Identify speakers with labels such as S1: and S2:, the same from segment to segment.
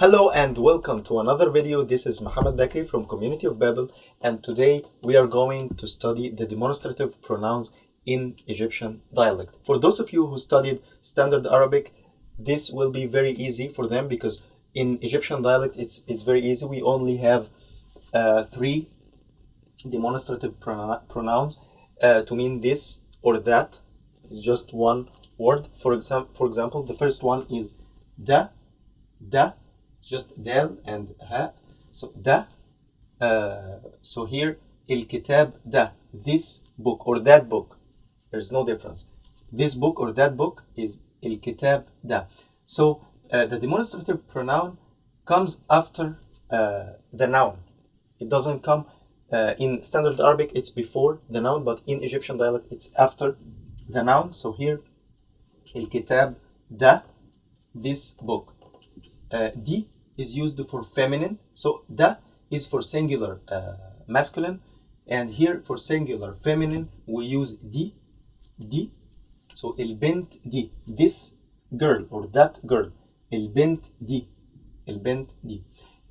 S1: Hello and welcome to another video. This is Mohammed Bakri from Community of Babel, and today we are going to study the demonstrative pronouns in Egyptian dialect. For those of you who studied Standard Arabic, this will be very easy for them because in Egyptian dialect it's very easy. We only have three demonstrative pronouns to mean this or that. It's just one word. For example, the first one is da, just del and ha. So da. So here الكتاب ده, this book or that book. There's no difference. This book or that book is الكتاب ده. So the demonstrative pronoun comes after the noun. It doesn't come in Standard Arabic. It's before the noun, but in Egyptian dialect it's after the noun. So here الكتاب ده, this book. Di is used for feminine, so da is for singular masculine, and here for singular feminine we use di. So البنت دي, this girl or that girl. البنت دي,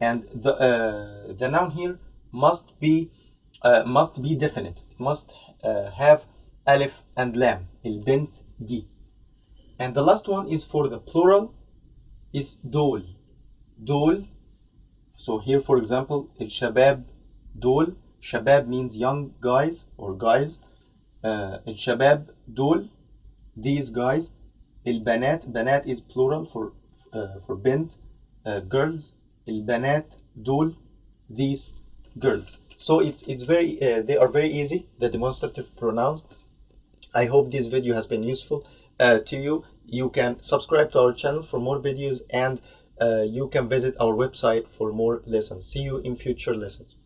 S1: and the noun here must be definite. It must have alif and lam. البنت دي. And the last one is for the plural, is دول. So here, for example, الشباب دول. Shabab means young guys or guys. الشباب دول, these guys. البنات is plural for bint, girls. البنات دول, these girls. So it's very they are very easy, the demonstrative pronouns. I hope this video has been useful to you. You can subscribe to our channel for more videos, and you can visit our website for more lessons. See you in future lessons.